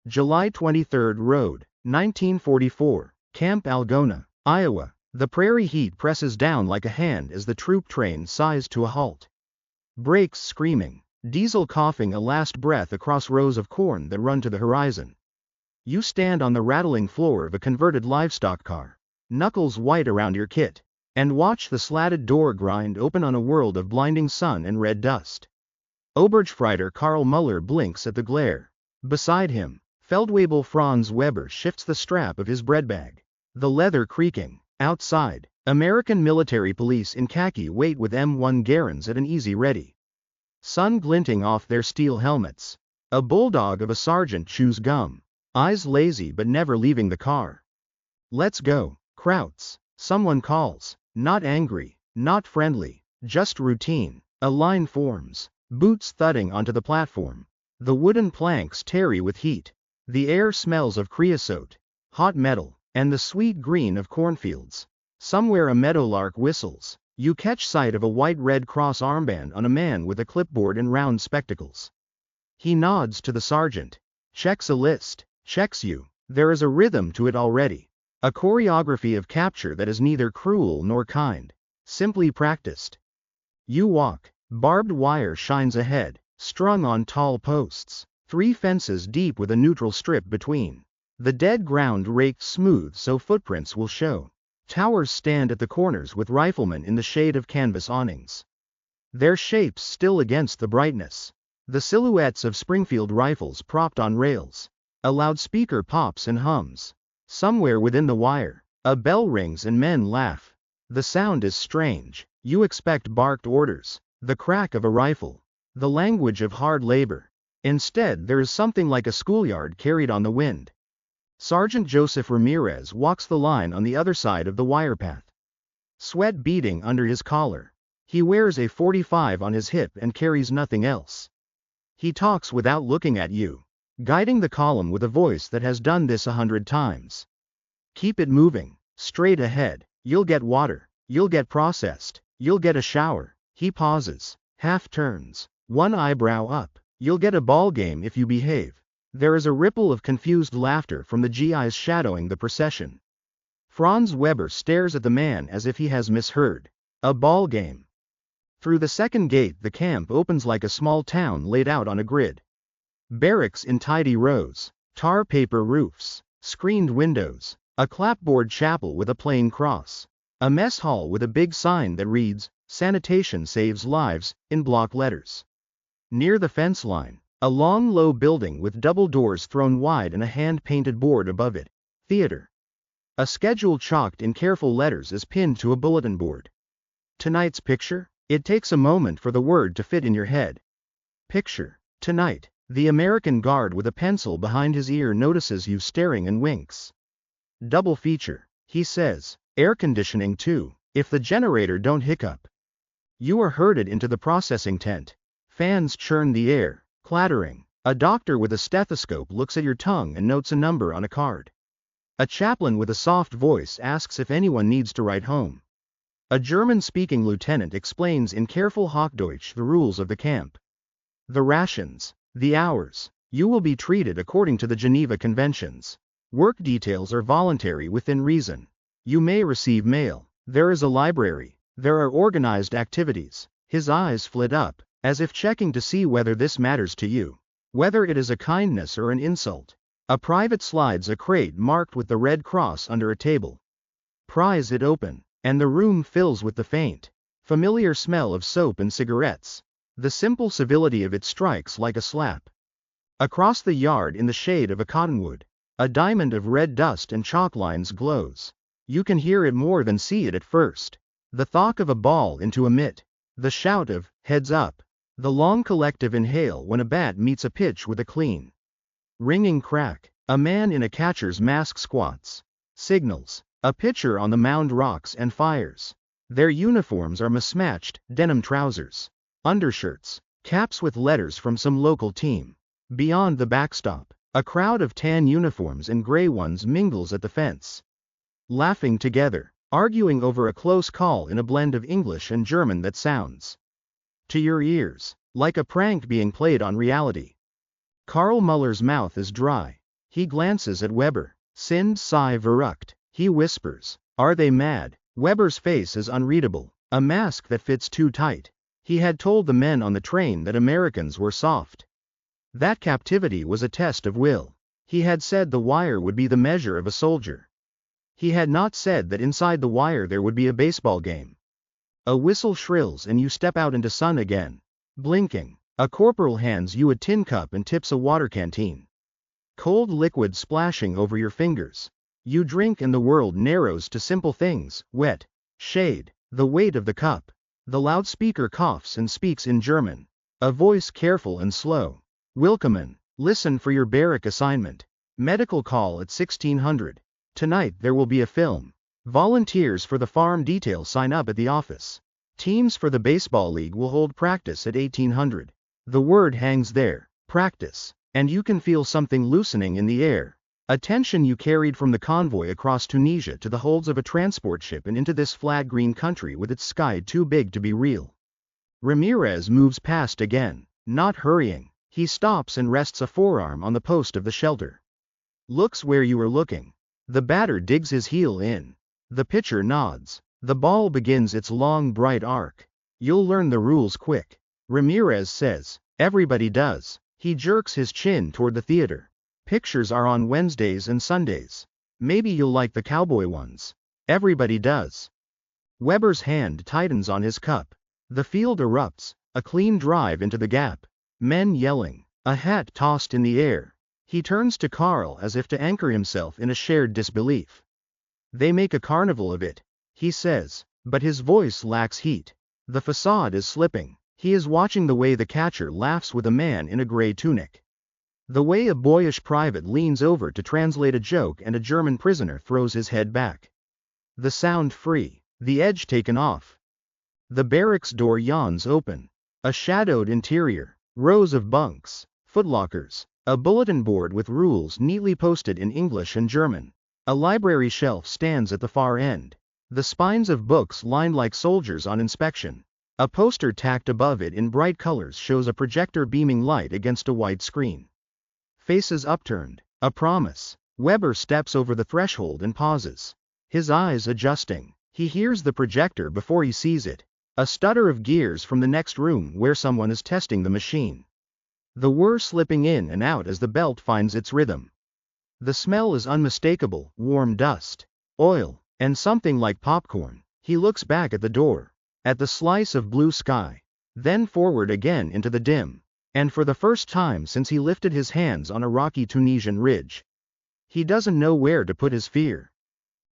July 23 Road, 1944, Camp Algona, Iowa. The prairie heat presses down like a hand as the troop train sighs to a halt. Brakes screaming, diesel coughing a last breath across rows of corn that run to the horizon. You stand on the rattling floor of a converted livestock car, knuckles white around your kit, and watch the slatted door grind open on a world of blinding sun and red dust. Oberstleutnant Karl Müller blinks at the glare. Beside him, Feldwebel Franz Weber shifts the strap of his bread bag, the leather creaking. Outside, American military police in khaki wait with M1 Garens at an easy ready. Sun glinting off their steel helmets. A bulldog of a sergeant chews gum, eyes lazy but never leaving the car. Let's go, Krauts, someone calls, not angry, not friendly, just routine. A line forms, boots thudding onto the platform. The wooden planks tarry with heat. The air smells of creosote, hot metal, and the sweet green of cornfields. Somewhere a meadowlark whistles. You catch sight of a white Red Cross armband on a man with a clipboard and round spectacles. He nods to the sergeant, checks a list, checks you. There is a rhythm to it already. A choreography of capture that is neither cruel nor kind, simply practiced. You walk. Barbed wire shines ahead, strung on tall posts, 3 fences deep with a neutral strip between. The dead ground raked smooth so footprints will show. Towers stand at the corners with riflemen in the shade of canvas awnings. Their shapes still against the brightness. The silhouettes of Springfield rifles propped on rails. A loudspeaker pops and hums. Somewhere within the wire, a bell rings and men laugh. The sound is strange. You expect barked orders, the crack of a rifle, the language of hard labor. Instead, there is something like a schoolyard carried on the wind. Sergeant Joseph Ramirez walks the line on the other side of the wire path. Sweat beading under his collar. He wears a .45 on his hip and carries nothing else. He talks without looking at you, guiding the column with a voice that has done this 100 times. Keep it moving, straight ahead. You'll get water, you'll get processed, you'll get a shower. He pauses, half turns, one eyebrow up. You'll get a ball game if you behave. There is a ripple of confused laughter from the GIs shadowing the procession. Franz Weber stares at the man as if he has misheard. A ball game. Through the second gate the camp opens like a small town laid out on a grid. Barracks in tidy rows, tar paper roofs, screened windows, a clapboard chapel with a plain cross, a mess hall with a big sign that reads, "Sanitation saves lives," in block letters. Near the fence line, a long low building with double doors thrown wide and a hand-painted board above it, theater. A schedule chalked in careful letters is pinned to a bulletin board. Tonight's picture? It takes a moment for the word to fit in your head. Picture. Tonight, the American guard with a pencil behind his ear notices you staring and winks. Double feature, he says, air conditioning too, if the generator don't hiccup. You are herded into the processing tent. Fans churn the air, clattering. A doctor with a stethoscope looks at your tongue and notes a number on a card. A chaplain with a soft voice asks if anyone needs to write home. A German-speaking lieutenant explains in careful Hochdeutsch the rules of the camp. The rations, the hours. You will be treated according to the Geneva Conventions. Work details are voluntary within reason. You may receive mail. There is a library. There are organized activities. His eyes flit up, as if checking to see whether this matters to you. Whether it is a kindness or an insult. A private slides a crate marked with the Red Cross under a table. Pries it open, and the room fills with the faint, familiar smell of soap and cigarettes. The simple civility of it strikes like a slap. Across the yard in the shade of a cottonwood, a diamond of red dust and chalk lines glows. You can hear it more than see it at first. The thock of a ball into a mitt. The shout of, "Heads up." The long collective inhale when a bat meets a pitch with a clean, ringing crack. A man in a catcher's mask squats. Signals. A pitcher on the mound rocks and fires. Their uniforms are mismatched, denim trousers, undershirts, caps with letters from some local team. Beyond the backstop, a crowd of tan uniforms and gray ones mingles at the fence. Laughing together, arguing over a close call in a blend of English and German that sounds, to your ears, like a prank being played on reality. Karl Muller's mouth is dry. He glances at Weber. Sind sie verrückt? He whispers. Are they mad? Weber's face is unreadable. A mask that fits too tight. He had told the men on the train that Americans were soft. That captivity was a test of will. He had said the wire would be the measure of a soldier. He had not said that inside the wire there would be a baseball game. A whistle shrills and you step out into sun again. Blinking. A corporal hands you a tin cup and tips a water canteen. Cold liquid splashing over your fingers. You drink and the world narrows to simple things, wet, shade, the weight of the cup. The loudspeaker coughs and speaks in German. A voice careful and slow. Willkommen, listen for your barrack assignment. Medical call at 1600. Tonight there will be a film. Volunteers for the farm detail sign up at the office. Teams for the baseball league will hold practice at 1800. The word hangs there, practice, and you can feel something loosening in the air. A tension you carried from the convoy across Tunisia to the holds of a transport ship and into this flat green country with its sky too big to be real. Ramirez moves past again, not hurrying. He stops and rests a forearm on the post of the shelter. Looks where you are looking. The batter digs his heel in. The pitcher nods. The ball begins its long bright arc. You'll learn the rules quick. Ramirez says. Everybody does. He jerks his chin toward the theater. Pictures are on Wednesdays and Sundays. Maybe you'll like the cowboy ones. Everybody does. Weber's hand tightens on his cup. The field erupts, a clean drive into the gap. Men yelling, a hat tossed in the air. He turns to Karl as if to anchor himself in a shared disbelief. They make a carnival of it, he says, but his voice lacks heat. The facade is slipping. He is watching the way the catcher laughs with a man in a gray tunic. The way a boyish private leans over to translate a joke and a German prisoner throws his head back. The sound free, the edge taken off. The barracks door yawns open. A shadowed interior, rows of bunks, footlockers, a bulletin board with rules neatly posted in English and German. A library shelf stands at the far end. The spines of books lined like soldiers on inspection. A poster tacked above it in bright colors shows a projector beaming light against a white screen. Faces upturned, a promise. Weber steps over the threshold and pauses. His eyes adjusting. He hears the projector before he sees it. A stutter of gears from the next room where someone is testing the machine. The whir slipping in and out as the belt finds its rhythm. The smell is unmistakable, warm dust, oil, and something like popcorn. He looks back at the door, at the slice of blue sky, then forward again into the dim, and for the first time since he lifted his hands on a rocky Tunisian ridge. He doesn't know where to put his fear.